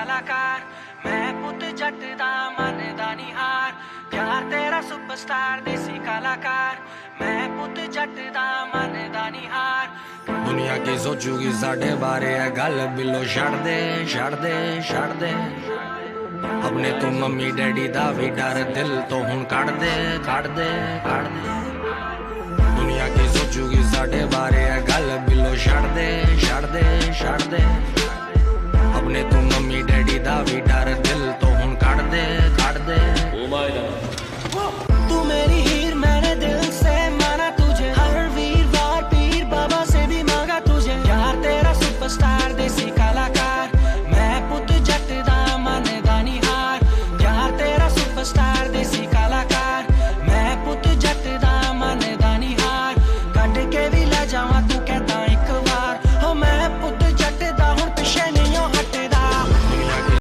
कलाकार मैं पुत जट दा मनदा नी हार प्यार तेरा सुपरस्टार देसी कलाकार मैं पुत जट दा मनदा नी हार दुनिया की सोचूगी साढ़े बारे है गल बिलो छड़ दे छड़ दे छड़ दे अपने तू मम्मी डैडी दा भी डर दिल तो हुण कढ़ दे कढ़ दे कढ़ दे दुनिया की सोचूगी साढ़े बारे है गल बिलो छड़ दे छड़ दे छड़ दे